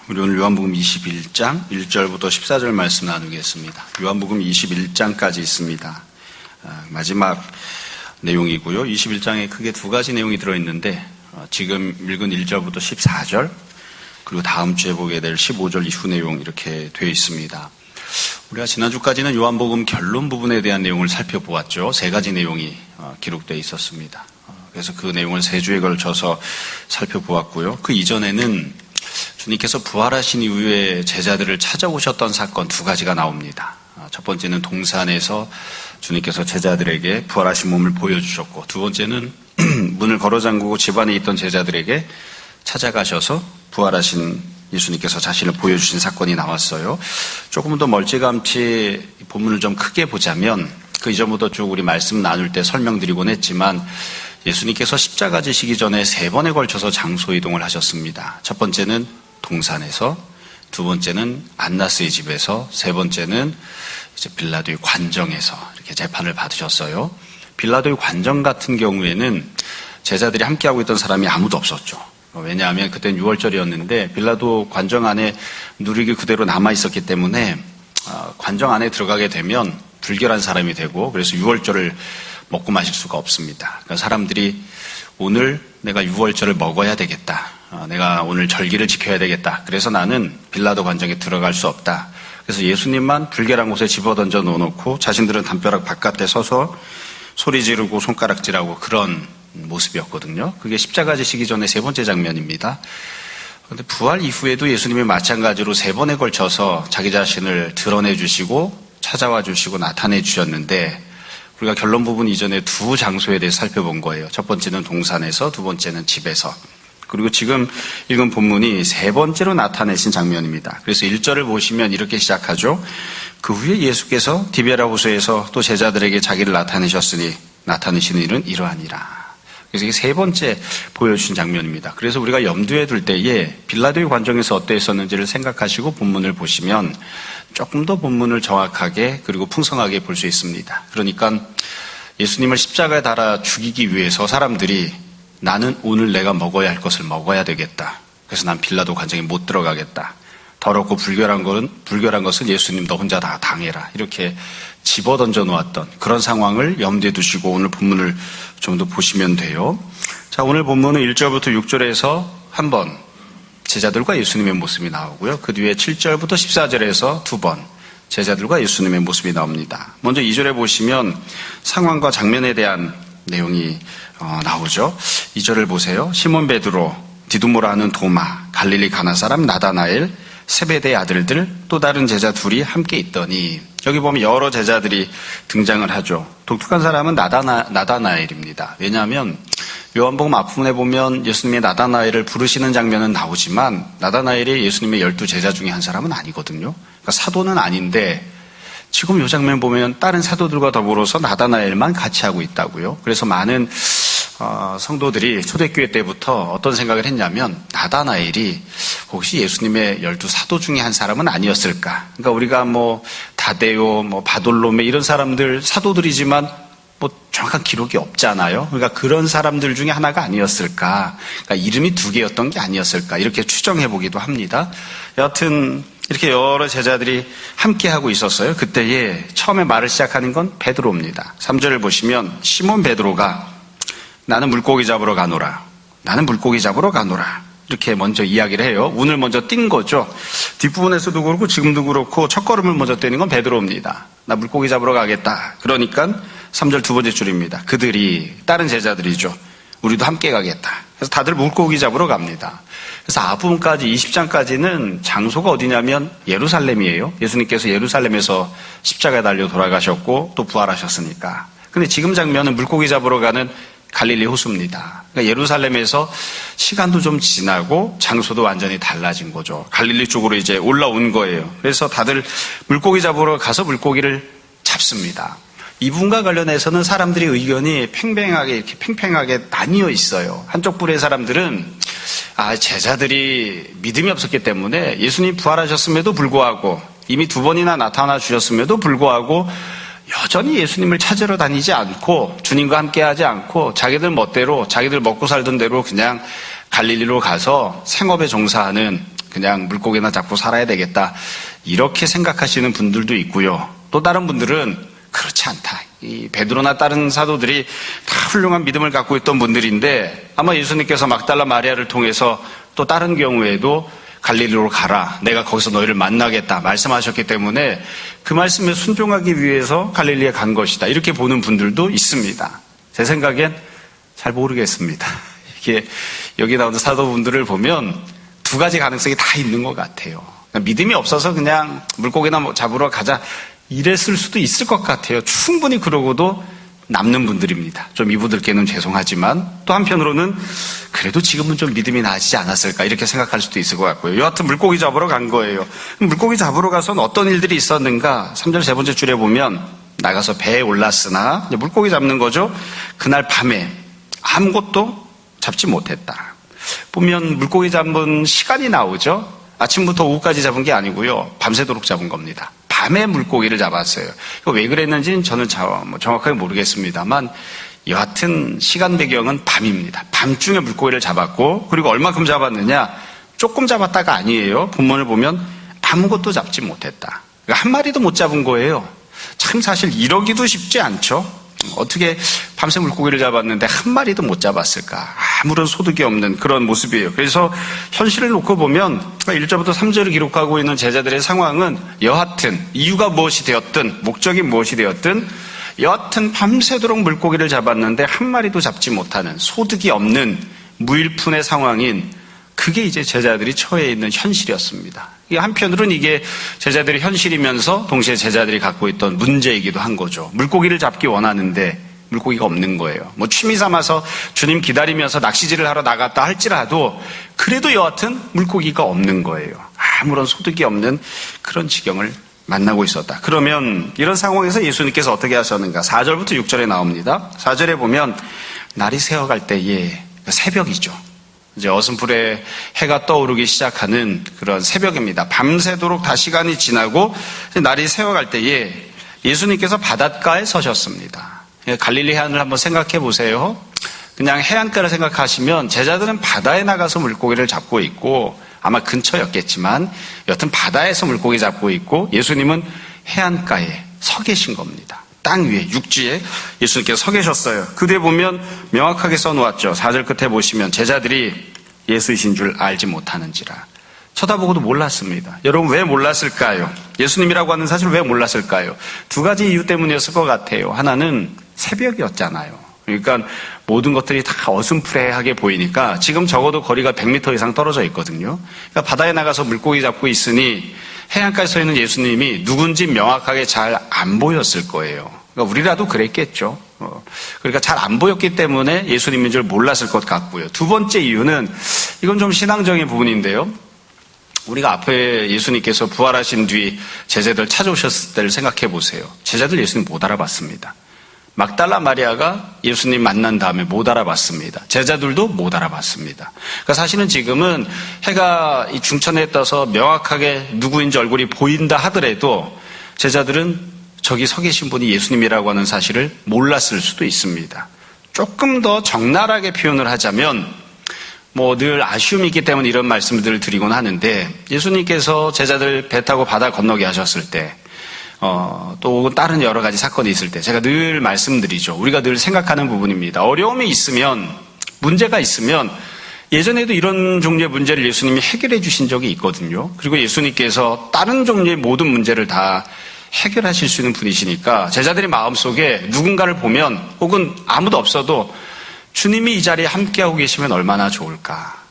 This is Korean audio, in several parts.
우리 오늘 요한복음 21장 1절부터 14절 말씀 나누겠습니다. 요한복음 21장까지 있습니다. 마지막 내용이고요. 21장에 크게 두 가지 내용이 들어있는데 지금 읽은 1절부터 14절 그리고 다음 주에 보게 될 15절 이후 내용 이렇게 되어 있습니다. 우리가 지난주까지는 요한복음 결론 부분에 대한 내용을 살펴보았죠. 세 가지 내용이 기록되어 있었습니다. 그래서 그 내용을 세 주에 걸쳐서 살펴보았고요. 그 이전에는 주님께서 부활하신 이후에 제자들을 찾아오셨던 사건 두 가지가 나옵니다. 첫 번째는 동산에서 주님께서 제자들에게 부활하신 몸을 보여주셨고, 두 번째는 문을 걸어 잠그고 집안에 있던 제자들에게 찾아가셔서 부활하신 예수님께서 자신을 보여주신 사건이 나왔어요. 조금 더 멀찌감치 본문을 좀 크게 보자면, 그 이전부터 쭉 우리 말씀 나눌 때 설명드리곤 했지만 예수님께서 십자가 지시기 전에 세 번에 걸쳐서 장소 이동을 하셨습니다. 첫 번째는 동산에서, 두 번째는 안나스의 집에서, 세 번째는 이제 빌라도의 관정에서 이렇게 재판을 받으셨어요. 빌라도의 관정 같은 경우에는 제자들이 함께하고 있던 사람이 아무도 없었죠. 왜냐하면 그때는 6월절이었는데 빌라도 관정 안에 누룩이 그대로 남아있었기 때문에 관정 안에 들어가게 되면 불결한 사람이 되고, 그래서 6월절을 먹고 마실 수가 없습니다. 그러니까 사람들이 오늘 내가 6월절을 먹어야 되겠다. 내가 오늘 절기를 지켜야 되겠다. 그래서 나는 빌라도 관정에 들어갈 수 없다. 그래서 예수님만 불결한 곳에 집어던져 놓고 자신들은 담벼락 바깥에 서서 소리 지르고 손가락질하고 그런 모습이었거든요. 그게 십자가 지시기 전에 세 번째 장면입니다. 그런데 부활 이후에도 예수님이 마찬가지로 세 번에 걸쳐서 자기 자신을 드러내 주시고 찾아와 주시고 나타내 주셨는데, 우리가 결론 부분 이전에 두 장소에 대해서 살펴본 거예요. 첫 번째는 동산에서, 두 번째는 집에서. 그리고 지금 읽은 본문이 세 번째로 나타내신 장면입니다. 그래서 1절을 보시면 이렇게 시작하죠. 그 후에 예수께서 디베라 호수에서 또 제자들에게 자기를 나타내셨으니 나타내시는 일은 이러하니라. 그래서 이게 세 번째 보여주신 장면입니다. 그래서 우리가 염두에 둘 때에 빌라도의 관정에서 어떠했었는지를 생각하시고 본문을 보시면 조금 더 본문을 정확하게 그리고 풍성하게 볼 수 있습니다. 그러니까 예수님을 십자가에 달아 죽이기 위해서 사람들이 나는 오늘 내가 먹어야 할 것을 먹어야 되겠다. 그래서 난 빌라도 관정에 못 들어가겠다. 더럽고 불결한 것은 예수님 너 혼자 다 당해라. 이렇게 집어던져 놓았던 그런 상황을 염두에 두시고 오늘 본문을 좀 더 보시면 돼요. 자, 오늘 본문은 1절부터 6절에서 한 번 제자들과 예수님의 모습이 나오고요. 그 뒤에 7절부터 14절에서 두 번 제자들과 예수님의 모습이 나옵니다. 먼저 2절에 보시면 상황과 장면에 대한 내용이 나오죠. 2절을 보세요. 시몬 베드로, 디두모라 하는 도마, 갈릴리 가나 사람 나다나엘, 세베대의 아들들, 또 다른 제자 둘이 함께 있더니, 여기 보면 여러 제자들이 등장을 하죠. 독특한 사람은 나다나엘입니다. 왜냐하면 요한복음 앞부분에 보면 예수님의 나다나엘을 부르시는 장면은 나오지만 나다나엘이 예수님의 12제자 중에 한 사람은 아니거든요. 그러니까 사도는 아닌데 지금 이 장면 보면 다른 사도들과 더불어서 나다나엘만 같이 하고 있다고요. 그래서 많은 성도들이 초대교회 때부터 어떤 생각을 했냐면 나다나엘이 혹시 예수님의 12사도 중에 한 사람은 아니었을까. 그러니까 우리가 다데오, 바돌로메 이런 사람들 사도들이지만 정확한 기록이 없잖아요. 그러니까 그런 사람들 중에 하나가 아니었을까. 그러니까 이름이 두 개였던 게 아니었을까. 이렇게 추정해 보기도 합니다. 여하튼 이렇게 여러 제자들이 함께 하고 있었어요. 그때에 처음에 말을 시작하는 건 베드로입니다. 3절을 보시면 시몬 베드로가 나는 물고기 잡으러 가노라. 나는 물고기 잡으러 가노라. 이렇게 먼저 이야기를 해요. 운을 먼저 띈 거죠. 뒷부분에서도 그렇고 지금도 그렇고 첫걸음을 먼저 떼는 건 베드로입니다. 나 물고기 잡으러 가겠다. 그러니까 3절 두 번째 줄입니다. 그들이 다른 제자들이죠. 우리도 함께 가겠다. 그래서 다들 물고기 잡으러 갑니다. 그래서 앞부분까지 20장까지는 장소가 어디냐면 예루살렘이에요. 예수님께서 예루살렘에서 십자가에 달려 돌아가셨고 또 부활하셨으니까. 근데 지금 장면은 물고기 잡으러 가는 갈릴리 호수입니다. 그러니까 예루살렘에서 시간도 좀 지나고 장소도 완전히 달라진 거죠. 갈릴리 쪽으로 이제 올라온 거예요. 그래서 다들 물고기 잡으러 가서 물고기를 잡습니다. 이 부분과 관련해서는 사람들의 의견이 팽팽하게 나뉘어 있어요. 한쪽 부류의 사람들은 제자들이 믿음이 없었기 때문에 예수님 부활하셨음에도 불구하고 이미 두 번이나 나타나 주셨음에도 불구하고 여전히 예수님을 찾으러 다니지 않고 주님과 함께하지 않고 자기들 멋대로 자기들 먹고 살던 대로 그냥 갈릴리로 가서 생업에 종사하는 그냥 물고기나 잡고 살아야 되겠다. 이렇게 생각하시는 분들도 있고요. 또 다른 분들은 그렇지 않다. 이 베드로나 다른 사도들이 다 훌륭한 믿음을 갖고 있던 분들인데 아마 예수님께서 막달라 마리아를 통해서 또 다른 경우에도 갈릴리로 가라. 내가 거기서 너희를 만나겠다. 말씀하셨기 때문에 그 말씀에 순종하기 위해서 갈릴리에 간 것이다. 이렇게 보는 분들도 있습니다. 제 생각엔 잘 모르겠습니다. 이게 여기 나오는 사도분들을 보면 두 가지 가능성이 다 있는 것 같아요. 믿음이 없어서 그냥 물고기나 잡으러 가자. 이랬을 수도 있을 것 같아요. 충분히 그러고도 남는 분들입니다. 좀 이분들께는 죄송하지만 또 한편으로는 그래도 지금은 좀 믿음이 나아지지 않았을까 이렇게 생각할 수도 있을 것 같고요. 여하튼 물고기 잡으러 간 거예요. 물고기 잡으러 가서는 어떤 일들이 있었는가? 3절 세 번째 줄에 보면 나가서 배에 올랐으나 물고기 잡는 거죠. 그날 밤에 아무것도 잡지 못했다. 보면 물고기 잡은 시간이 나오죠. 아침부터 오후까지 잡은 게 아니고요. 밤새도록 잡은 겁니다. 밤에 물고기를 잡았어요. 왜 그랬는지는 저는 정확하게 모르겠습니다만 여하튼 시간 배경은 밤입니다. 밤중에 물고기를 잡았고 그리고 얼마큼 잡았느냐? 조금 잡았다가 아니에요. 본문을 보면 아무것도 잡지 못했다. 그러니까 한 마리도 못 잡은 거예요. 참 사실 이러기도 쉽지 않죠. 어떻게 밤새 물고기를 잡았는데 한 마리도 못 잡았을까? 아무런 소득이 없는 그런 모습이에요. 그래서 현실을 놓고 보면 1절부터 3절을 기록하고 있는 제자들의 상황은 여하튼 이유가 무엇이 되었든 목적이 무엇이 되었든 여하튼 밤새도록 물고기를 잡았는데 한 마리도 잡지 못하는 소득이 없는 무일푼의 상황인 그게 이제 제자들이 처해 있는 현실이었습니다. 한편으로는 이게 제자들의 현실이면서 동시에 제자들이 갖고 있던 문제이기도 한 거죠. 물고기를 잡기 원하는데 물고기가 없는 거예요. 취미 삼아서 주님 기다리면서 낚시질을 하러 나갔다 할지라도 그래도 여하튼 물고기가 없는 거예요. 아무런 소득이 없는 그런 지경을 만나고 있었다. 그러면 이런 상황에서 예수님께서 어떻게 하셨는가? 4절부터 6절에 나옵니다. 4절에 보면 날이 새어갈 때에 새벽이죠. 이제 어슴풀에 해가 떠오르기 시작하는 그런 새벽입니다. 밤새도록 다 시간이 지나고 날이 새어갈 때에 예수님께서 바닷가에 서셨습니다. 갈릴리 해안을 한번 생각해 보세요. 그냥 해안가를 생각하시면 제자들은 바다에 나가서 물고기를 잡고 있고 아마 근처였겠지만 여튼 바다에서 물고기 잡고 있고 예수님은 해안가에 서 계신 겁니다. 땅 위에 육지에 예수님께서 서 계셨어요. 그 뒤에 보면 명확하게 써놓았죠. 4절 끝에 보시면 제자들이 예수이신 줄 알지 못하는지라. 쳐다보고도 몰랐습니다. 여러분 왜 몰랐을까요? 예수님이라고 하는 사실을 왜 몰랐을까요? 두 가지 이유 때문이었을 것 같아요. 하나는 새벽이었잖아요. 그러니까 모든 것들이 다 어슴푸레하게 보이니까 지금 적어도 거리가 100m 이상 떨어져 있거든요. 그러니까 바다에 나가서 물고기 잡고 있으니 해안가에 서 있는 예수님이 누군지 명확하게 잘 안 보였을 거예요. 그러니까 우리라도 그랬겠죠. 그러니까 잘 안 보였기 때문에 예수님인 줄 몰랐을 것 같고요. 두 번째 이유는 이건 좀 신앙적인 부분인데요. 우리가 앞에 예수님께서 부활하신 뒤 제자들 찾아오셨을 때를 생각해 보세요. 제자들 예수님 못 알아봤습니다. 막달라 마리아가 예수님 만난 다음에 못 알아봤습니다. 제자들도 못 알아봤습니다. 그러니까 사실은 지금은 해가 이 중천에 떠서 명확하게 누구인지 얼굴이 보인다 하더라도 제자들은 저기 서 계신 분이 예수님이라고 하는 사실을 몰랐을 수도 있습니다. 조금 더 적나라하게 표현을 하자면 늘 아쉬움이 있기 때문에 이런 말씀들을 드리곤 하는데 예수님께서 제자들 배 타고 바다 건너게 하셨을 때 또 다른 여러 가지 사건이 있을 때 제가 늘 말씀드리죠. 우리가 늘 생각하는 부분입니다. 어려움이 있으면 문제가 있으면 예전에도 이런 종류의 문제를 예수님이 해결해 주신 적이 있거든요. 그리고 예수님께서 다른 종류의 모든 문제를 다 해결하실 수 있는 분이시니까 제자들의 마음속에 누군가를 보면 혹은 아무도 없어도 주님이 이 자리에 함께하고 계시면 얼마나 좋을까.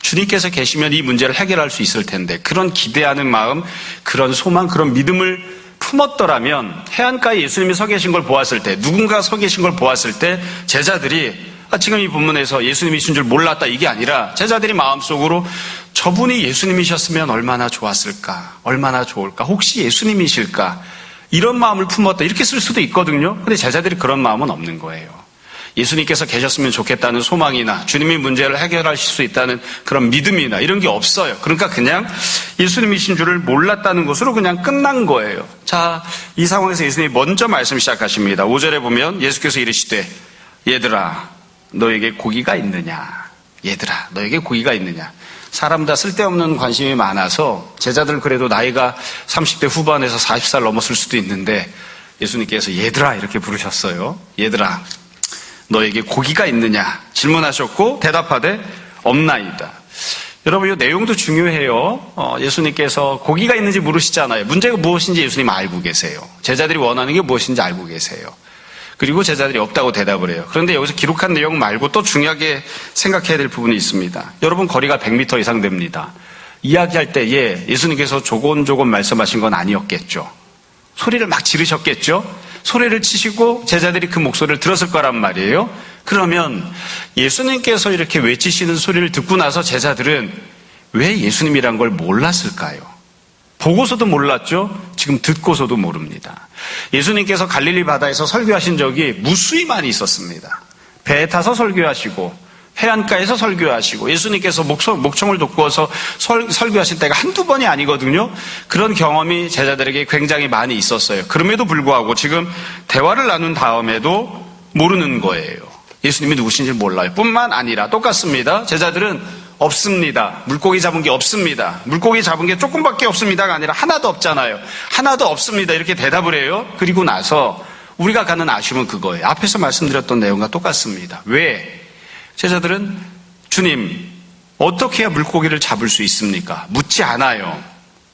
주님께서 계시면 이 문제를 해결할 수 있을 텐데 그런 기대하는 마음, 그런 소망, 그런 믿음을 품었더라면 해안가에 예수님이 서 계신 걸 보았을 때 누군가 서 계신 걸 보았을 때 제자들이 지금 이 본문에서 예수님이신 줄 몰랐다 이게 아니라 제자들이 마음속으로 저분이 예수님이셨으면 얼마나 좋았을까, 얼마나 좋을까, 혹시 예수님이실까 이런 마음을 품었다 이렇게 쓸 수도 있거든요. 근데 제자들이 그런 마음은 없는 거예요. 예수님께서 계셨으면 좋겠다는 소망이나 주님이 문제를 해결하실 수 있다는 그런 믿음이나 이런 게 없어요. 그러니까 그냥 예수님이신 줄을 몰랐다는 것으로 그냥 끝난 거예요. 자, 이 상황에서 예수님이 먼저 말씀 시작하십니다. 5절에 보면 예수께서 이르시되 얘들아 너에게 고기가 있느냐. 얘들아, 너에게 고기가 있느냐? 사람 다 쓸데없는 관심이 많아서 제자들 그래도 나이가 30대 후반에서 40살 넘었을 수도 있는데 예수님께서 얘들아 이렇게 부르셨어요. 얘들아, 너에게 고기가 있느냐? 질문하셨고 대답하되 없나이다. 여러분, 이 내용도 중요해요. 예수님께서 고기가 있는지 물으시잖아요. 문제가 무엇인지 예수님 알고 계세요. 제자들이 원하는 게 무엇인지 알고 계세요. 그리고 제자들이 없다고 대답을 해요. 그런데 여기서 기록한 내용 말고 또 중요하게 생각해야 될 부분이 있습니다. 여러분, 거리가 100m 이상 됩니다. 이야기할 때에 예수님께서 조곤조곤 말씀하신 건 아니었겠죠. 소리를 막 지르셨겠죠. 소리를 치시고 제자들이 그 목소리를 들었을 거란 말이에요. 그러면 예수님께서 이렇게 외치시는 소리를 듣고 나서 제자들은 왜 예수님이란 걸 몰랐을까요? 보고서도 몰랐죠. 지금 듣고서도 모릅니다. 예수님께서 갈릴리 바다에서 설교하신 적이 무수히 많이 있었습니다. 배에 타서 설교하시고 해안가에서 설교하시고 예수님께서 목청을 돋구어서 설교하신 때가 한두 번이 아니거든요. 그런 경험이 제자들에게 굉장히 많이 있었어요. 그럼에도 불구하고 지금 대화를 나눈 다음에도 모르는 거예요. 예수님이 누구신지 몰라요. 뿐만 아니라 똑같습니다. 제자들은 없습니다. 물고기 잡은 게 없습니다. 물고기 잡은 게 조금밖에 없습니다가 아니라 하나도 없잖아요. 하나도 없습니다. 이렇게 대답을 해요. 그리고 나서 우리가 갖는 아쉬움은 그거예요. 앞에서 말씀드렸던 내용과 똑같습니다. 왜? 제자들은 주님, 어떻게 해야 물고기를 잡을 수 있습니까? 묻지 않아요.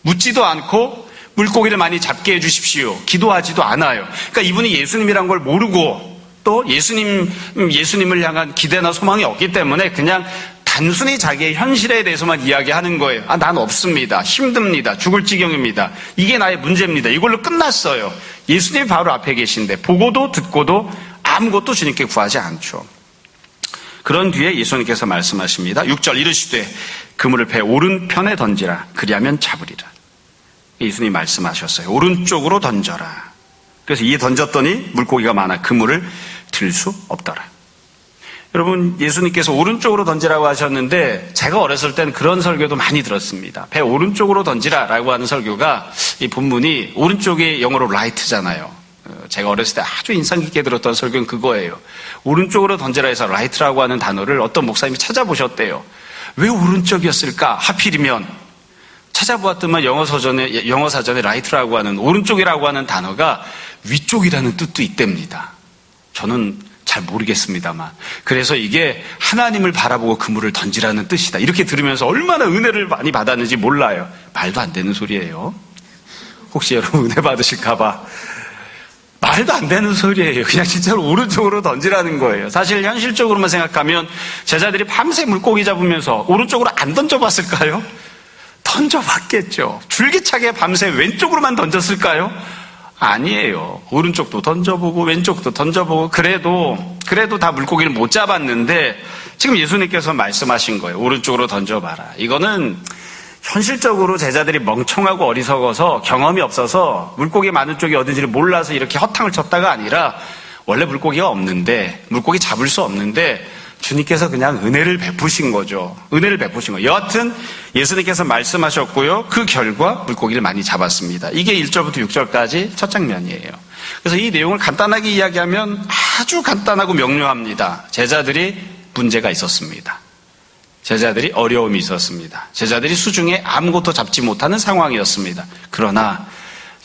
묻지도 않고 물고기를 많이 잡게 해주십시오. 기도하지도 않아요. 그러니까 이분이 예수님이란 걸 모르고 또 예수님을 향한 기대나 소망이 없기 때문에 그냥 단순히 자기의 현실에 대해서만 이야기하는 거예요. 난 없습니다. 힘듭니다. 죽을 지경입니다. 이게 나의 문제입니다. 이걸로 끝났어요. 예수님이 바로 앞에 계신데 보고도 듣고도 아무것도 주님께 구하지 않죠. 그런 뒤에 예수님께서 말씀하십니다. 6절 이르시되 그물을 배 오른편에 던지라. 그리하면 잡으리라. 예수님이 말씀하셨어요. 오른쪽으로 던져라. 그래서 이에 던졌더니 물고기가 많아 그물을 들 수 없더라. 여러분, 예수님께서 오른쪽으로 던지라고 하셨는데 제가 어렸을 땐 그런 설교도 많이 들었습니다. 배 오른쪽으로 던지라라고 하는 설교가 이 본문이 오른쪽이 영어로 right잖아요. 제가 어렸을 때 아주 인상 깊게 들었던 설교는 그거예요. 오른쪽으로 던지라 해서 right라고 하는 단어를 어떤 목사님이 찾아보셨대요. 왜 오른쪽이었을까? 하필이면 찾아보았더만 영어 사전에 right라고 하는 오른쪽이라고 하는 단어가 위쪽이라는 뜻도 있답니다. 저는 잘 모르겠습니다만. 그래서 이게 하나님을 바라보고 그물을 던지라는 뜻이다. 이렇게 들으면서 얼마나 은혜를 많이 받았는지 몰라요. 말도 안 되는 소리예요. 혹시 여러분 은혜 받으실까봐. 말도 안 되는 소리예요. 그냥 진짜로 오른쪽으로 던지라는 거예요. 사실 현실적으로만 생각하면 제자들이 밤새 물고기 잡으면서 오른쪽으로 안 던져봤을까요? 던져봤겠죠. 줄기차게 밤새 왼쪽으로만 던졌을까요? 아니에요. 오른쪽도 던져보고 왼쪽도 던져보고 그래도 다 물고기를 못 잡았는데 지금 예수님께서 말씀하신 거예요. 오른쪽으로 던져봐라. 이거는 현실적으로 제자들이 멍청하고 어리석어서 경험이 없어서 물고기 많은 쪽이 어딘지를 몰라서 이렇게 허탕을 쳤다가 아니라 원래 물고기가 없는데 물고기 잡을 수 없는데 주님께서 그냥 은혜를 베푸신 거죠. 은혜를 베푸신 거예요. 여하튼 예수님께서 말씀하셨고요. 그 결과 물고기를 많이 잡았습니다. 이게 1절부터 6절까지 첫 장면이에요. 그래서 이 내용을 간단하게 이야기하면 아주 간단하고 명료합니다. 제자들이 문제가 있었습니다. 제자들이 어려움이 있었습니다. 제자들이 수중에 아무것도 잡지 못하는 상황이었습니다. 그러나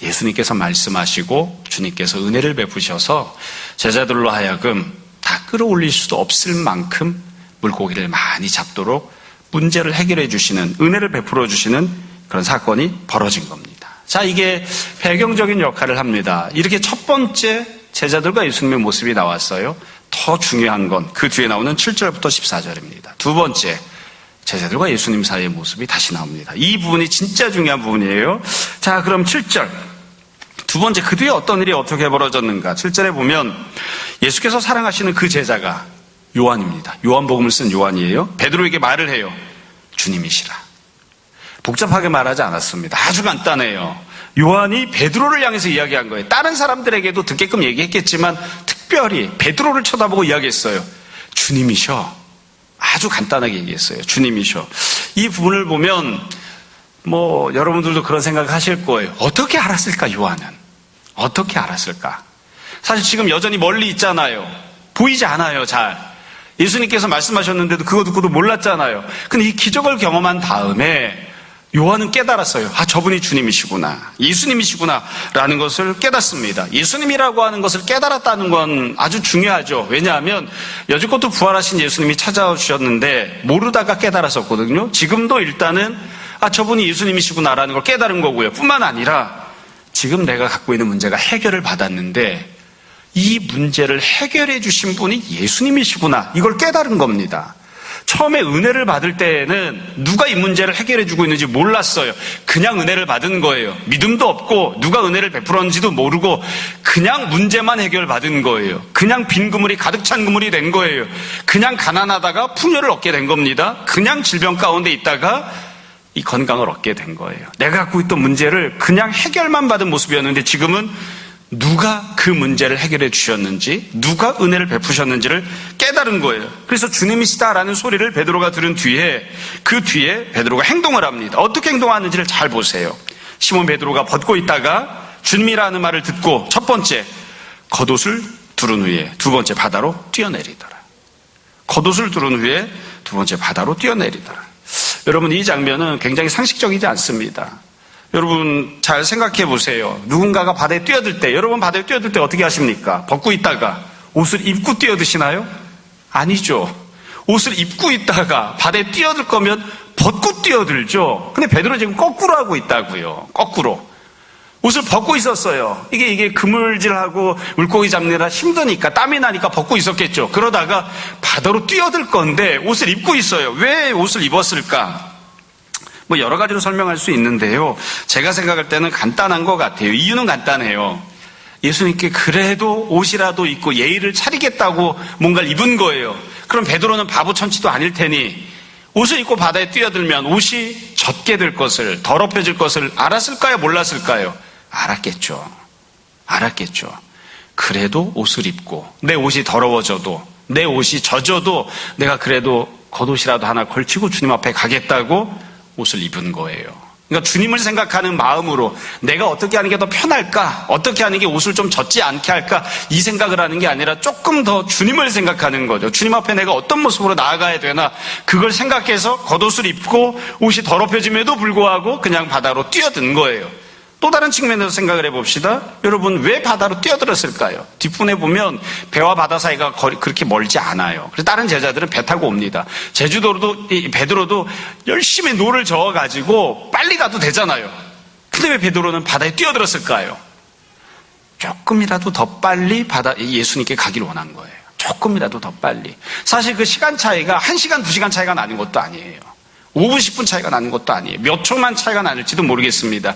예수님께서 말씀하시고 주님께서 은혜를 베푸셔서 제자들로 하여금 다 끌어올릴 수도 없을 만큼 물고기를 많이 잡도록 문제를 해결해 주시는, 은혜를 베풀어 주시는 그런 사건이 벌어진 겁니다. 자, 이게 배경적인 역할을 합니다. 이렇게 첫 번째 제자들과 예수님의 모습이 나왔어요. 더 중요한 건 그 뒤에 나오는 7절부터 14절입니다. 두 번째, 제자들과 예수님 사이의 모습이 다시 나옵니다. 이 부분이 진짜 중요한 부분이에요. 자, 그럼 7절. 두 번째, 그 뒤에 어떤 일이 어떻게 벌어졌는가. 7절에 보면 예수께서 사랑하시는 그 제자가 요한입니다. 요한복음을 쓴 요한이에요. 베드로에게 말을 해요. 주님이시라. 복잡하게 말하지 않았습니다. 아주 간단해요. 요한이 베드로를 향해서 이야기한 거예요. 다른 사람들에게도 듣게끔 얘기했겠지만 특별히 베드로를 쳐다보고 이야기했어요. 주님이셔. 아주 간단하게 얘기했어요. 주님이셔. 이 부분을 보면 여러분들도 그런 생각 하실 거예요. 어떻게 알았을까, 요한은? 어떻게 알았을까? 사실 지금 여전히 멀리 있잖아요. 보이지 않아요, 잘. 예수님께서 말씀하셨는데도 그거 듣고도 몰랐잖아요. 근데 이 기적을 경험한 다음에 요한은 깨달았어요. 아, 저분이 주님이시구나, 예수님이시구나 라는 것을 깨닫습니다. 예수님이라고 하는 것을 깨달았다는 건 아주 중요하죠. 왜냐하면 여지껏도 부활하신 예수님이 찾아오셨는데 모르다가 깨달았었거든요. 지금도 일단은 아, 저분이 예수님이시구나 라는 걸 깨달은 거고요. 뿐만 아니라 지금 내가 갖고 있는 문제가 해결을 받았는데 이 문제를 해결해 주신 분이 예수님이시구나, 이걸 깨달은 겁니다. 처음에 은혜를 받을 때에는 누가 이 문제를 해결해 주고 있는지 몰랐어요. 그냥 은혜를 받은 거예요. 믿음도 없고 누가 은혜를 베풀었는지도 모르고 그냥 문제만 해결받은 거예요. 그냥 빈 그물이 가득 찬 그물이 된 거예요. 그냥 가난하다가 풍요를 얻게 된 겁니다. 그냥 질병 가운데 있다가 이 건강을 얻게 된 거예요. 내가 갖고 있던 문제를 그냥 해결만 받은 모습이었는데 지금은 누가 그 문제를 해결해 주셨는지, 누가 은혜를 베푸셨는지를 깨달은 거예요. 그래서 주님이시다라는 소리를 베드로가 들은 뒤에, 그 뒤에 베드로가 행동을 합니다. 어떻게 행동하는지를 잘 보세요. 시몬 베드로가 벗고 있다가 주님이라는 말을 듣고 첫 번째 겉옷을 두른 후에 두 번째 바다로 뛰어내리더라. 겉옷을 두른 후에 두 번째 바다로 뛰어내리더라. 여러분, 이 장면은 굉장히 상식적이지 않습니다. 여러분 잘 생각해 보세요. 누군가가 바다에 뛰어들 때, 여러분 바다에 뛰어들 때 어떻게 하십니까? 벗고 있다가 옷을 입고 뛰어드시나요? 아니죠. 옷을 입고 있다가 바다에 뛰어들 거면 벗고 뛰어들죠. 근데 베드로 지금 거꾸로 하고 있다고요. 거꾸로. 옷을 벗고 있었어요. 이게 그물질하고 물고기 잡느라 힘드니까, 땀이 나니까 벗고 있었겠죠. 그러다가 바다로 뛰어들 건데 옷을 입고 있어요. 왜 옷을 입었을까? 뭐 여러 가지로 설명할 수 있는데요. 제가 생각할 때는 간단한 것 같아요. 이유는 간단해요. 예수님께 그래도 옷이라도 입고 예의를 차리겠다고 뭔가를 입은 거예요. 그럼 베드로는 바보 천치도 아닐 테니 옷을 입고 바다에 뛰어들면 옷이 젖게 될 것을, 더럽혀질 것을 알았을까요? 몰랐을까요? 알았겠죠. 그래도 옷을 입고 내 옷이 더러워져도, 내 옷이 젖어도 내가 그래도 겉옷이라도 하나 걸치고 주님 앞에 가겠다고 옷을 입은 거예요. 그러니까 주님을 생각하는 마음으로 내가 어떻게 하는 게 더 편할까? 어떻게 하는 게 옷을 좀 젖지 않게 할까? 이 생각을 하는 게 아니라 조금 더 주님을 생각하는 거죠. 주님 앞에 내가 어떤 모습으로 나아가야 되나? 그걸 생각해서 겉옷을 입고 옷이 더럽혀짐에도 불구하고 그냥 바다로 뛰어든 거예요. 또 다른 측면에서 생각을 해봅시다. 여러분, 왜 바다로 뛰어들었을까요? 뒷부분에 보면 배와 바다 사이가 그렇게 멀지 않아요. 그래서 다른 제자들은 배 타고 옵니다. 제주도로도, 베드로도 열심히 노를 저어가지고 빨리 가도 되잖아요. 근데 왜 베드로는 바다에 뛰어들었을까요? 조금이라도 더 빨리 예수님께 가기를 원한 거예요. 조금이라도 더 빨리. 사실 그 시간 차이가 1시간, 2시간 차이가 나는 것도 아니에요. 5분, 10분 차이가 나는 것도 아니에요. 몇 초만 차이가 나는지도 모르겠습니다.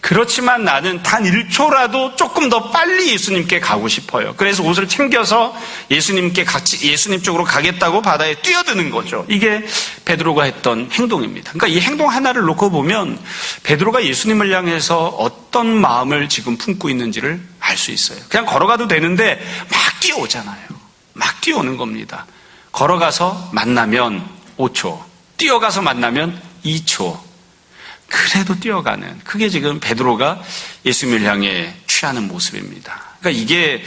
그렇지만 나는 단 1초라도 조금 더 빨리 예수님께 가고 싶어요. 그래서 옷을 챙겨서 예수님께 같이, 예수님 쪽으로 가겠다고 바다에 뛰어드는 거죠. 이게 베드로가 했던 행동입니다. 그러니까 이 행동 하나를 놓고 보면 베드로가 예수님을 향해서 어떤 마음을 지금 품고 있는지를 알 수 있어요. 그냥 걸어가도 되는데 막 뛰어오잖아요. 막 뛰어오는 겁니다. 걸어가서 만나면 5초, 뛰어가서 만나면 2초. 그래도 뛰어가는, 그게 지금 베드로가 예수님을 향해 취하는 모습입니다. 그러니까 이게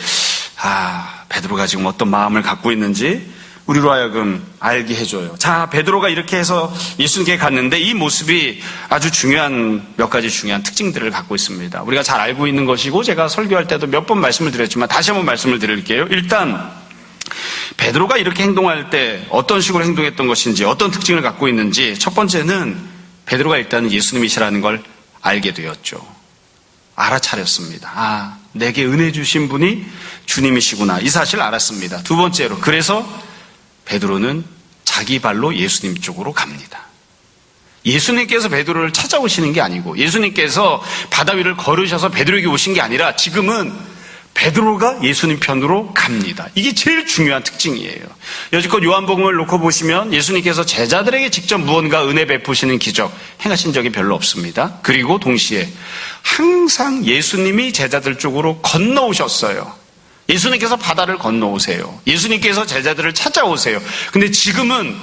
베드로가 지금 어떤 마음을 갖고 있는지 우리로 하여금 알게 해줘요. 자, 베드로가 이렇게 해서 예수님께 갔는데 이 모습이 아주 중요한, 몇 가지 중요한 특징들을 갖고 있습니다. 우리가 잘 알고 있는 것이고 제가 설교할 때도 몇 번 말씀을 드렸지만 다시 한번 말씀을 드릴게요. 일단 베드로가 이렇게 행동할 때 어떤 식으로 행동했던 것인지, 어떤 특징을 갖고 있는지, 첫 번째는 베드로가 일단은 예수님이시라는 걸 알게 되었죠. 알아차렸습니다. 내게 은혜 주신 분이 주님이시구나, 이 사실을 알았습니다. 두 번째로, 그래서 베드로는 자기 발로 예수님 쪽으로 갑니다. 예수님께서 베드로를 찾아오시는 게 아니고, 예수님께서 바다 위를 걸으셔서 베드로에게 오신 게 아니라 지금은 베드로가 예수님 편으로 갑니다. 이게 제일 중요한 특징이에요. 여지껏 요한복음을 놓고 보시면 예수님께서 제자들에게 직접 무언가 은혜 베푸시는 기적 행하신 적이 별로 없습니다. 그리고 동시에 항상 예수님이 제자들 쪽으로 건너오셨어요. 예수님께서 바다를 건너오세요. 예수님께서 제자들을 찾아오세요. 근데 지금은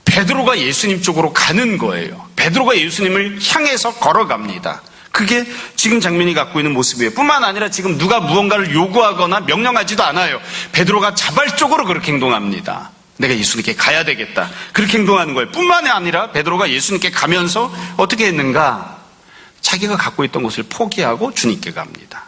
베드로가 예수님 쪽으로 가는 거예요. 베드로가 예수님을 향해서 걸어갑니다. 그게 지금 장면이 갖고 있는 모습이에요. 뿐만 아니라 지금 누가 무언가를 요구하거나 명령하지도 않아요. 베드로가 자발적으로 그렇게 행동합니다. 내가 예수님께 가야 되겠다. 그렇게 행동하는 거예요. 뿐만이 아니라 베드로가 예수님께 가면서 어떻게 했는가? 자기가 갖고 있던 것을 포기하고 주님께 갑니다.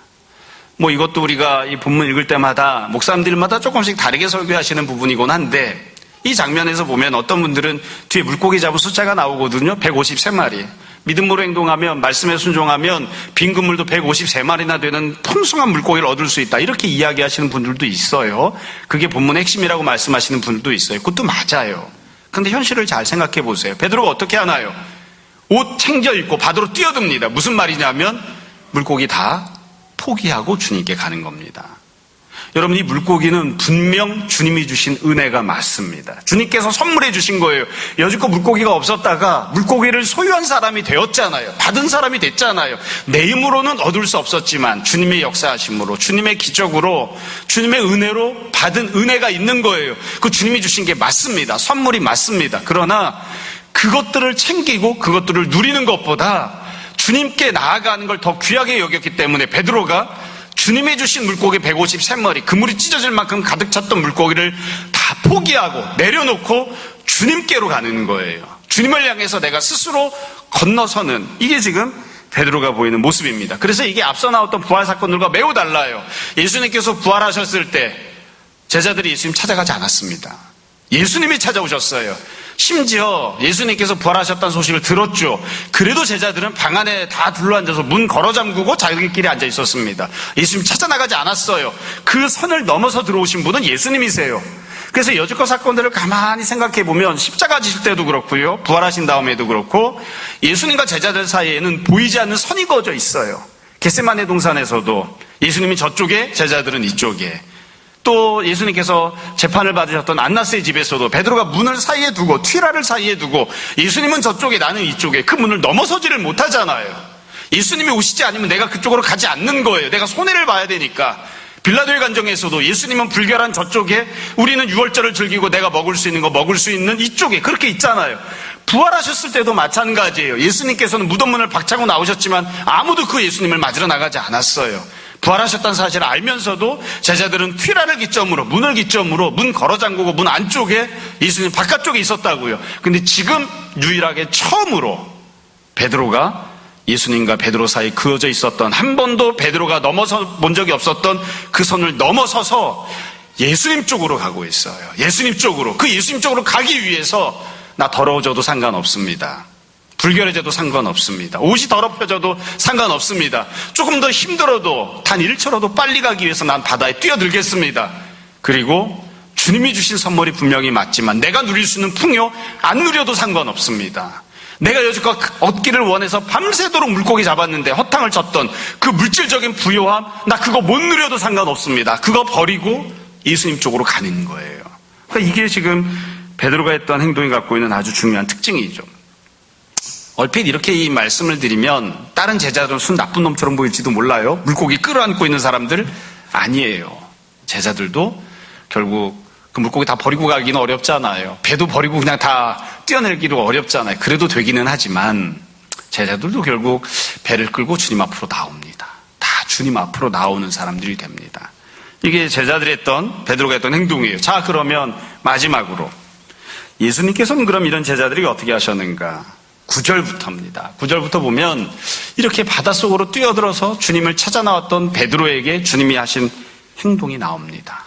이것도 우리가 이 본문 읽을 때마다 목사님들마다 조금씩 다르게 설교하시는 부분이곤 한데, 이 장면에서 보면 어떤 분들은 뒤에 물고기 잡은 숫자가 나오거든요. 153마리. 믿음으로 행동하면, 말씀에 순종하면 빈 그물도 153마리나 되는 풍성한 물고기를 얻을 수 있다. 이렇게 이야기하시는 분들도 있어요. 그게 본문의 핵심이라고 말씀하시는 분들도 있어요. 그것도 맞아요. 그런데 현실을 잘 생각해 보세요. 베드로가 어떻게 하나요? 옷 챙겨 입고 바다로 뛰어듭니다. 무슨 말이냐면 물고기 다 포기하고 주님께 가는 겁니다. 여러분, 이 물고기는 분명 주님이 주신 은혜가 맞습니다. 주님께서 선물해 주신 거예요. 여지껏 물고기가 없었다가 물고기를 소유한 사람이 되었잖아요. 받은 사람이 됐잖아요. 내 힘으로는 얻을 수 없었지만 주님의 역사하심으로, 주님의 기적으로, 주님의 은혜로 받은 은혜가 있는 거예요. 그 주님이 주신 게 맞습니다. 선물이 맞습니다. 그러나 그것들을 챙기고 그것들을 누리는 것보다 주님께 나아가는 걸 더 귀하게 여겼기 때문에 베드로가 주님이 주신 물고기 153마리, 그물이 찢어질 만큼 가득 찼던 물고기를 다 포기하고 내려놓고 주님께로 가는 거예요. 주님을 향해서 내가 스스로 건너서는, 이게 지금 베드로가 보이는 모습입니다. 그래서 이게 앞서 나왔던 부활 사건들과 매우 달라요. 예수님께서 부활하셨을 때 제자들이 예수님 찾아가지 않았습니다. 예수님이 찾아오셨어요. 심지어 예수님께서 부활하셨다는 소식을 들었죠. 그래도 제자들은 방 안에 다 둘러앉아서 문 걸어 잠그고 자기들끼리 앉아 있었습니다. 예수님 찾아나가지 않았어요. 그 선을 넘어서 들어오신 분은 예수님이세요. 그래서 여지껏 사건들을 가만히 생각해 보면 십자가 지실 때도 그렇고요, 부활하신 다음에도 그렇고 예수님과 제자들 사이에는 보이지 않는 선이 그어져 있어요. 겟세마네 동산에서도 예수님이 저쪽에, 제자들은 이쪽에. 또 예수님께서 재판을 받으셨던 안나스의 집에서도 베드로가 문을 사이에 두고, 튀라를 사이에 두고, 예수님은 저쪽에, 나는 이쪽에, 그 문을 넘어서지를 못하잖아요. 예수님이 오시지 않으면 내가 그쪽으로 가지 않는 거예요. 내가 손해를 봐야 되니까. 빌라도의 간정에서도 예수님은 불결한 저쪽에, 우리는 유월절을 즐기고 내가 먹을 수 있는 거 먹을 수 있는 이쪽에, 그렇게 있잖아요. 부활하셨을 때도 마찬가지예요. 예수님께서는 무덤문을 박차고 나오셨지만 아무도 그 예수님을 맞으러 나가지 않았어요. 부활하셨다는 사실을 알면서도 제자들은 튀라를 기점으로, 문을 기점으로 문 걸어 잠그고 문 안쪽에, 예수님 바깥쪽에 있었다고요. 근데 지금 유일하게 처음으로 베드로가 예수님과 베드로 사이 그어져 있었던, 한 번도 베드로가 넘어서 본 적이 없었던 그 선을 넘어서서 예수님 쪽으로 가고 있어요. 예수님 쪽으로. 그 예수님 쪽으로 가기 위해서 나 더러워져도 상관없습니다. 불결해져도 상관없습니다. 옷이 더럽혀져도 상관없습니다. 조금 더 힘들어도 단 1초라도 빨리 가기 위해서 난 바다에 뛰어들겠습니다. 그리고 주님이 주신 선물이 분명히 맞지만 내가 누릴 수 있는 풍요 안 누려도 상관없습니다. 내가 여지껏 얻기를 원해서 밤새도록 물고기 잡았는데 허탕을 쳤던 그 물질적인 부요함, 나 그거 못 누려도 상관없습니다. 그거 버리고 예수님 쪽으로 가는 거예요. 그러니까 이게 지금 베드로가 했던 행동이 갖고 있는 아주 중요한 특징이죠. 얼핏 이렇게 이 말씀을 드리면 다른 제자들은 순 나쁜 놈처럼 보일지도 몰라요. 물고기 끌어안고 있는 사람들 아니에요. 제자들도 결국 그 물고기 다 버리고 가기는 어렵잖아요. 배도 버리고 그냥 다 뛰어내기도 어렵잖아요. 그래도 되기는 하지만 제자들도 결국 배를 끌고 주님 앞으로 나옵니다. 다 주님 앞으로 나오는 사람들이 됩니다. 이게 제자들이 했던, 베드로가 했던 행동이에요. 자, 그러면 마지막으로 예수님께서는 그럼 이런 제자들이 어떻게 하셨는가? 9절부터입니다. 9절부터 보면 이렇게 바닷속으로 뛰어들어서 주님을 찾아 나왔던 베드로에게 주님이 하신 행동이 나옵니다.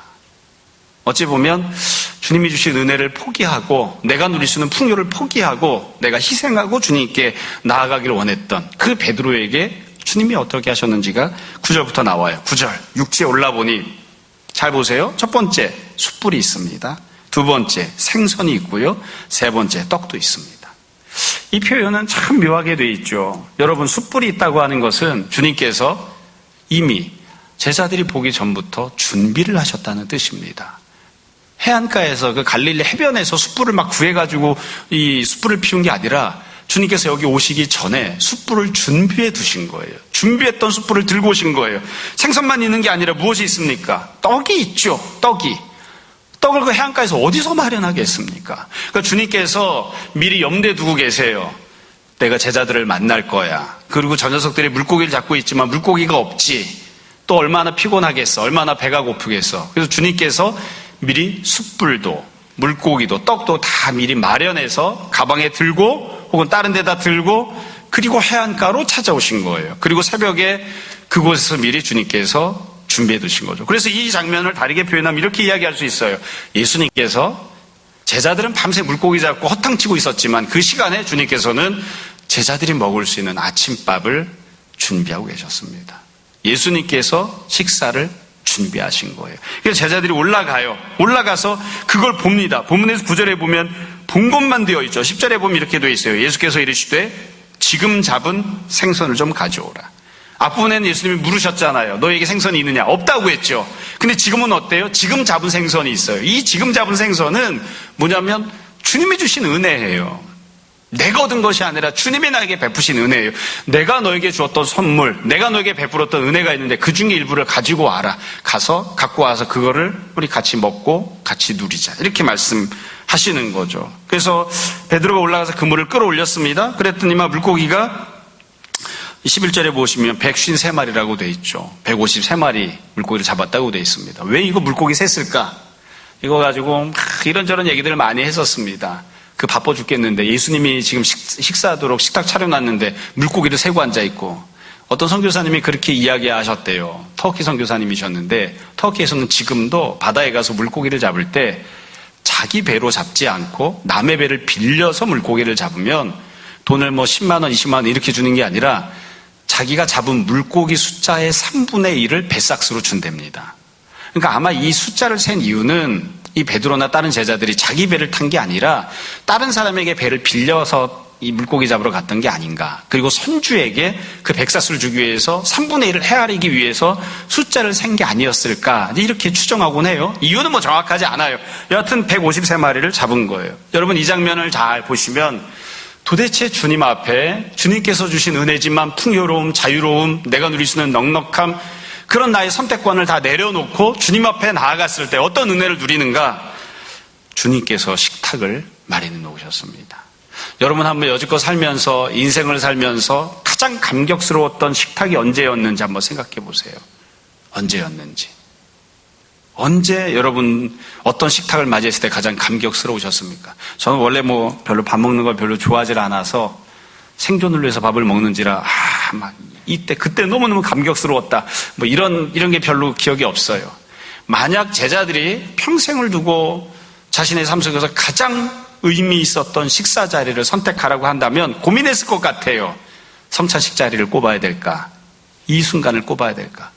어찌 보면 주님이 주신 은혜를 포기하고 내가 누릴 수 있는 풍요를 포기하고 내가 희생하고 주님께 나아가기를 원했던 그 베드로에게 주님이 어떻게 하셨는지가 9절부터 나와요. 9절, 육지에 올라보니 잘 보세요. 첫 번째, 숯불이 있습니다. 두 번째, 생선이 있고요. 세 번째, 떡도 있습니다. 이 표현은 참 묘하게 돼 있죠. 여러분, 숯불이 있다고 하는 것은 주님께서 이미 제자들이 보기 전부터 준비를 하셨다는 뜻입니다. 해안가에서 그 갈릴리 해변에서 숯불을 막 구해가지고 이 숯불을 피운 게 아니라 주님께서 여기 오시기 전에 숯불을 준비해 두신 거예요. 준비했던 숯불을 들고 오신 거예요. 생선만 있는 게 아니라 무엇이 있습니까? 떡이 있죠. 떡이. 떡을 그 해안가에서 어디서 마련하겠습니까? 그러니까 주님께서 미리 염두에 두고 계세요. 내가 제자들을 만날 거야. 그리고 저 녀석들이 물고기를 잡고 있지만 물고기가 없지. 또 얼마나 피곤하겠어. 얼마나 배가 고프겠어. 그래서 주님께서 미리 숯불도 물고기도 떡도 다 미리 마련해서 가방에 들고 혹은 다른 데다 들고 그리고 해안가로 찾아오신 거예요. 그리고 새벽에 그곳에서 미리 주님께서 준비해 두신 거죠. 그래서 이 장면을 다르게 표현하면 이렇게 이야기할 수 있어요. 예수님께서 제자들은 밤새 물고기 잡고 허탕치고 있었지만 그 시간에 주님께서는 제자들이 먹을 수 있는 아침밥을 준비하고 계셨습니다. 예수님께서 식사를 준비하신 거예요. 그래서 제자들이 올라가요. 올라가서 그걸 봅니다. 본문에서 9절에 보면 본 것만 되어 있죠. 10절에 보면 이렇게 되어 있어요. 예수께서 이르시되 지금 잡은 생선을 좀 가져오라. 앞부분에는 예수님이 물으셨잖아요. 너에게 생선이 있느냐? 없다고 했죠. 근데 지금은 어때요? 지금 잡은 생선이 있어요. 이 지금 잡은 생선은 뭐냐면 주님이 주신 은혜예요. 내가 얻은 것이 아니라 주님이 나에게 베푸신 은혜예요. 내가 너에게 주었던 선물, 내가 너에게 베풀었던 은혜가 있는데 그 중에 일부를 가지고 와라. 갖고 와서 그거를 우리 같이 먹고 같이 누리자. 이렇게 말씀하시는 거죠. 그래서 베드로가 올라가서 그물을 끌어올렸습니다. 그랬더니만 물고기가 11절에 보시면 153마리라고 돼 있죠. 153마리 물고기를 잡았다고 돼 있습니다. 왜 이거 물고기 셌을까? 이거 가지고 이런저런 얘기들을 많이 했었습니다. 그 바빠 죽겠는데 예수님이 지금 식사하도록 식탁 차려놨는데 물고기를 세고 앉아있고 어떤 선교사님이 그렇게 이야기하셨대요. 터키 선교사님이셨는데 터키에서는 지금도 바다에 가서 물고기를 잡을 때 자기 배로 잡지 않고 남의 배를 빌려서 물고기를 잡으면 돈을 10만 원, 20만 원 이렇게 주는 게 아니라 자기가 잡은 물고기 숫자의 3분의 1을 배삭스로 준답니다. 그러니까 아마 이 숫자를 센 이유는 이 베드로나 다른 제자들이 자기 배를 탄 게 아니라 다른 사람에게 배를 빌려서 이 물고기 잡으러 갔던 게 아닌가. 그리고 선주에게 그 백사수를 주기 위해서 3분의 1을 헤아리기 위해서 숫자를 센 게 아니었을까. 이렇게 추정하곤 해요. 이유는 정확하지 않아요. 여하튼 153마리를 잡은 거예요. 여러분 이 장면을 잘 보시면 도대체 주님 앞에 주님께서 주신 은혜지만 풍요로움, 자유로움, 내가 누릴 수 있는 넉넉함 그런 나의 선택권을 다 내려놓고 주님 앞에 나아갔을 때 어떤 은혜를 누리는가? 주님께서 식탁을 마련해 놓으셨습니다. 여러분 한번 여지껏 살면서 인생을 살면서 가장 감격스러웠던 식탁이 언제였는지 한번 생각해 보세요. 언제였는지. 언제 여러분 어떤 식탁을 맞이했을 때 가장 감격스러우셨습니까? 저는 원래 별로 밥 먹는 걸 별로 좋아하지 않아서 생존을 위해서 밥을 먹는지라 그때 너무너무 감격스러웠다. 이런 게 별로 기억이 없어요. 만약 제자들이 평생을 두고 자신의 삶 속에서 가장 의미 있었던 식사 자리를 선택하라고 한다면 고민했을 것 같아요. 성찬식 자리를 꼽아야 될까? 이 순간을 꼽아야 될까?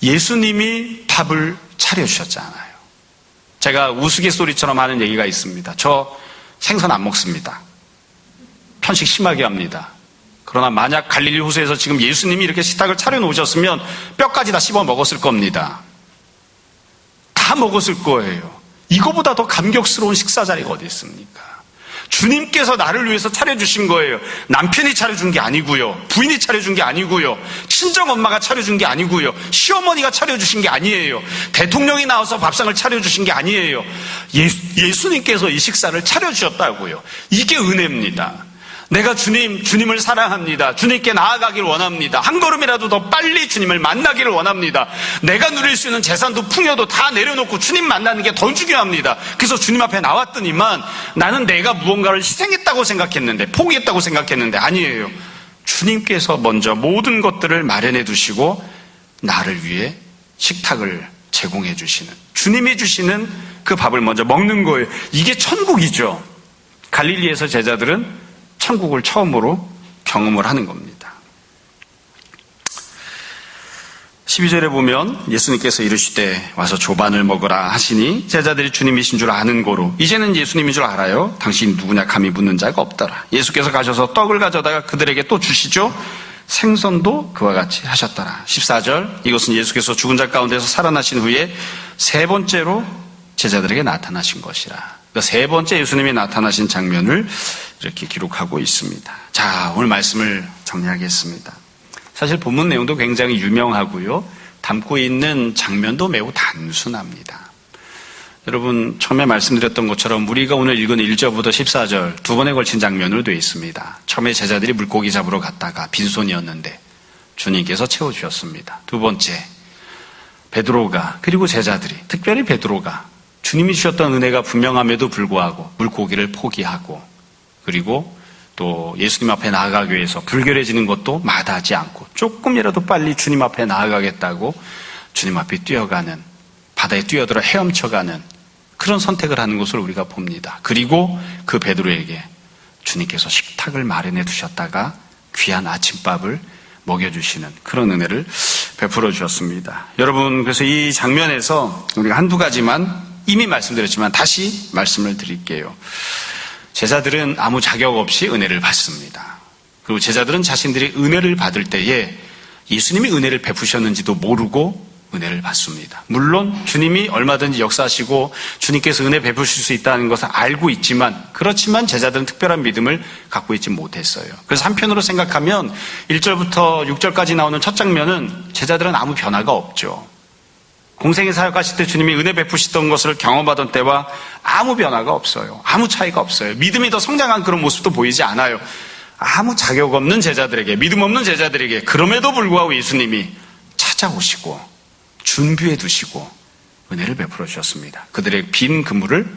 예수님이 밥을 차려주셨잖아요. 제가 우스갯소리처럼 하는 얘기가 있습니다. 저 생선 안 먹습니다. 편식 심하게 합니다. 그러나 만약 갈릴리 호수에서 지금 예수님이 이렇게 식탁을 차려놓으셨으면 뼈까지 다 씹어 먹었을 겁니다. 다 먹었을 거예요. 이거보다 더 감격스러운 식사 자리가 어디 있습니까? 주님께서 나를 위해서 차려주신 거예요. 남편이 차려준 게 아니고요. 부인이 차려준 게 아니고요. 친정엄마가 차려준 게 아니고요. 시어머니가 차려주신 게 아니에요. 대통령이 나와서 밥상을 차려주신 게 아니에요. 예수님께서 이 식사를 차려주셨다고요. 이게 은혜입니다. 내가 주님을 사랑합니다. 주님께 나아가길 원합니다. 한 걸음이라도 더 빨리 주님을 만나기를 원합니다. 내가 누릴 수 있는 재산도 풍요도 다 내려놓고 주님 만나는 게 더 중요합니다. 그래서 주님 앞에 나왔더니만 나는 내가 무언가를 희생했다고 생각했는데, 포기했다고 생각했는데 아니에요. 주님께서 먼저 모든 것들을 마련해 두시고 나를 위해 식탁을 제공해 주시는, 주님이 주시는 그 밥을 먼저 먹는 거예요. 이게 천국이죠. 갈릴리에서 제자들은 천국을 처음으로 경험을 하는 겁니다. 12절에 보면 예수님께서 이르시되 와서 조반을 먹으라 하시니 제자들이 주님이신 줄 아는 고로 이제는 예수님인 줄 알아요. 당신이 누구냐 감히 묻는 자가 없더라. 예수께서 가셔서 떡을 가져다가 그들에게 또 주시죠. 생선도 그와 같이 하셨더라. 14절 이것은 예수께서 죽은 자 가운데서 살아나신 후에 세 번째로 제자들에게 나타나신 것이라. 세 번째 예수님이 나타나신 장면을 이렇게 기록하고 있습니다. 자, 오늘 말씀을 정리하겠습니다. 사실 본문 내용도 굉장히 유명하고요. 담고 있는 장면도 매우 단순합니다. 여러분 처음에 말씀드렸던 것처럼 우리가 오늘 읽은 1절부터 14절 두 번에 걸친 장면으로 되어 있습니다. 처음에 제자들이 물고기 잡으러 갔다가 빈손이었는데 주님께서 채워주셨습니다. 두 번째 베드로가 그리고 제자들이, 특별히 베드로가 주님이 주셨던 은혜가 분명함에도 불구하고 물고기를 포기하고 그리고 또 예수님 앞에 나아가기 위해서 불결해지는 것도 마다하지 않고 조금이라도 빨리 주님 앞에 나아가겠다고 주님 앞에 뛰어가는, 바다에 뛰어들어 헤엄쳐가는 그런 선택을 하는 것을 우리가 봅니다. 그리고 그 베드로에게 주님께서 식탁을 마련해 두셨다가 귀한 아침밥을 먹여주시는 그런 은혜를 베풀어 주셨습니다. 여러분, 그래서 이 장면에서 우리가 한두 가지만 이미 말씀드렸지만 다시 말씀을 드릴게요. 제자들은 아무 자격 없이 은혜를 받습니다. 그리고 제자들은 자신들이 은혜를 받을 때에 예수님이 은혜를 베푸셨는지도 모르고 은혜를 받습니다. 물론 주님이 얼마든지 역사하시고 주님께서 은혜 베푸실 수 있다는 것을 알고 있지만, 그렇지만 제자들은 특별한 믿음을 갖고 있지 못했어요. 그래서 한편으로 생각하면 1절부터 6절까지 나오는 첫 장면은 제자들은 아무 변화가 없죠. 공생의 사역하실 때 주님이 은혜 베푸시던 것을 경험하던 때와 아무 변화가 없어요. 아무 차이가 없어요. 믿음이 더 성장한 그런 모습도 보이지 않아요. 아무 자격 없는 제자들에게, 믿음 없는 제자들에게 그럼에도 불구하고 예수님이 찾아오시고 준비해 두시고 은혜를 베풀어 주셨습니다. 그들의 빈 그물을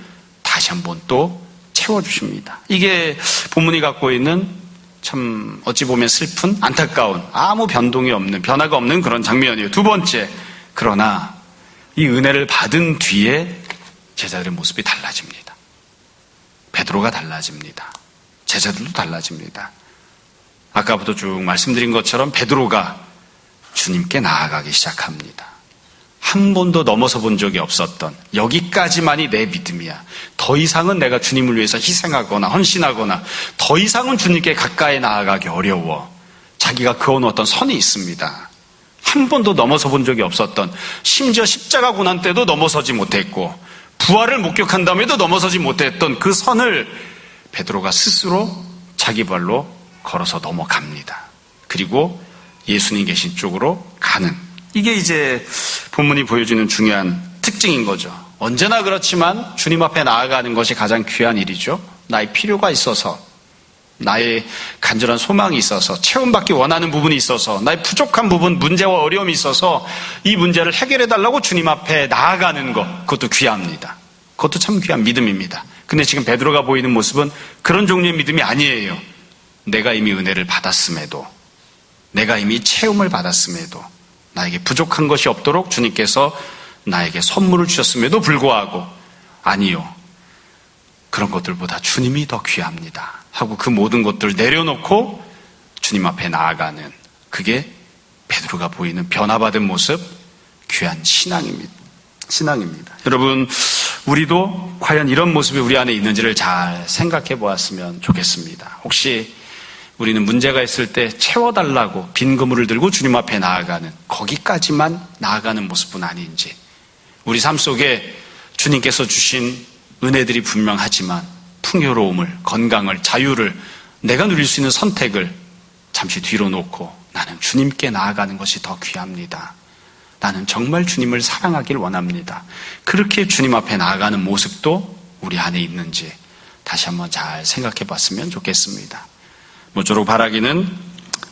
다시 한번 또 채워주십니다. 이게 본문이 갖고 있는 참 어찌 보면 슬픈, 안타까운, 아무 변동이 없는, 변화가 없는 그런 장면이에요. 두 번째, 그러나 이 은혜를 받은 뒤에 제자들의 모습이 달라집니다. 베드로가 달라집니다. 제자들도 달라집니다. 아까부터 쭉 말씀드린 것처럼 베드로가 주님께 나아가기 시작합니다. 한 번도 넘어서 본 적이 없었던, 여기까지만이 내 믿음이야, 더 이상은 내가 주님을 위해서 희생하거나 헌신하거나 더 이상은 주님께 가까이 나아가기 어려워, 자기가 그어놓은 어떤 선이 있습니다. 한 번도 넘어서 본 적이 없었던, 심지어 십자가 고난 때도 넘어서지 못했고 부활을 목격한 다음에도 넘어서지 못했던 그 선을 베드로가 스스로 자기 발로 걸어서 넘어갑니다. 그리고 예수님 계신 쪽으로 가는, 이게 이제 본문이 보여주는 중요한 특징인 거죠. 언제나 그렇지만 주님 앞에 나아가는 것이 가장 귀한 일이죠. 나의 필요가 있어서, 나의 간절한 소망이 있어서, 체험받기 원하는 부분이 있어서, 나의 부족한 부분, 문제와 어려움이 있어서 이 문제를 해결해달라고 주님 앞에 나아가는 것, 그것도 귀합니다. 그것도 참 귀한 믿음입니다. 근데 지금 베드로가 보이는 모습은 그런 종류의 믿음이 아니에요. 내가 이미 은혜를 받았음에도, 내가 이미 체험을 받았음에도, 나에게 부족한 것이 없도록 주님께서 나에게 선물을 주셨음에도 불구하고, 아니요, 그런 것들보다 주님이 더 귀합니다 하고 그 모든 것들을 내려놓고 주님 앞에 나아가는, 그게 베드로가 보이는 변화받은 모습, 귀한 신앙입니다. 여러분, 우리도 과연 이런 모습이 우리 안에 있는지를 잘 생각해 보았으면 좋겠습니다. 혹시 우리는 문제가 있을 때 채워달라고 빈 그물을 들고 주님 앞에 나아가는, 거기까지만 나아가는 모습은 아닌지, 우리 삶 속에 주님께서 주신 은혜들이 분명하지만 풍요로움을, 건강을, 자유를, 내가 누릴 수 있는 선택을 잠시 뒤로 놓고 나는 주님께 나아가는 것이 더 귀합니다, 나는 정말 주님을 사랑하길 원합니다, 그렇게 주님 앞에 나아가는 모습도 우리 안에 있는지 다시 한번 잘 생각해 봤으면 좋겠습니다. 모쪼록 바라기는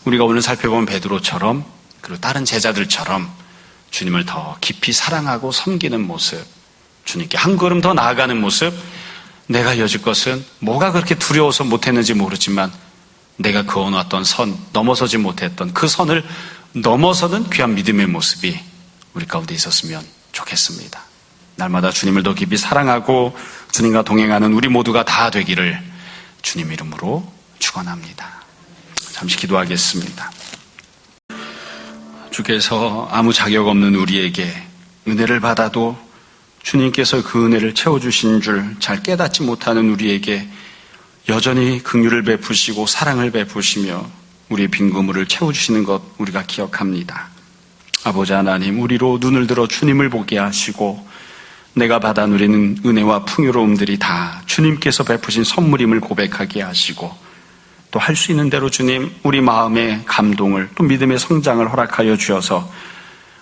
우리가 오늘 살펴본 베드로처럼, 그리고 다른 제자들처럼 주님을 더 깊이 사랑하고 섬기는 모습, 주님께 한 걸음 더 나아가는 모습, 내가 여지껏은 뭐가 그렇게 두려워서 못했는지 모르지만 내가 그어놨던 선, 넘어서지 못했던 그 선을 넘어서는 귀한 믿음의 모습이 우리 가운데 있었으면 좋겠습니다. 날마다 주님을 더 깊이 사랑하고 주님과 동행하는 우리 모두가 다 되기를 주님 이름으로 축원합니다. 잠시 기도하겠습니다. 주께서 아무 자격 없는 우리에게 은혜를 받아도 주님께서 그 은혜를 채워주신 줄 잘 깨닫지 못하는 우리에게 여전히 긍휼을 베푸시고 사랑을 베푸시며 우리의 빈 그물을 채워주시는 것 우리가 기억합니다. 아버지 하나님, 우리로 눈을 들어 주님을 보게 하시고 내가 받아 누리는 은혜와 풍요로움들이 다 주님께서 베푸신 선물임을 고백하게 하시고, 또 할 수 있는 대로 주님, 우리 마음의 감동을, 또 믿음의 성장을 허락하여 주셔서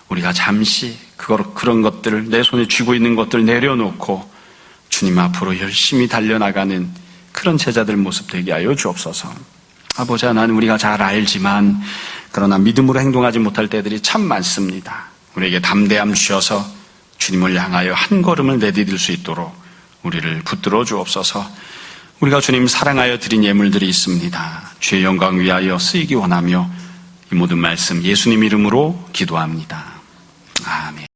우리가 잠시 그런 것들을, 내 손에 쥐고 있는 것들을 내려놓고 주님 앞으로 열심히 달려나가는 그런 제자들 모습 되게 하여 주옵소서. 아버지 하나님, 우리가 잘 알지만 그러나 믿음으로 행동하지 못할 때들이 참 많습니다. 우리에게 담대함 주셔서 주님을 향하여 한 걸음을 내디딜 수 있도록 우리를 붙들어 주옵소서. 우리가 주님 사랑하여 드린 예물들이 있습니다. 주의 영광 위하여 쓰이기 원하며 이 모든 말씀 예수님 이름으로 기도합니다.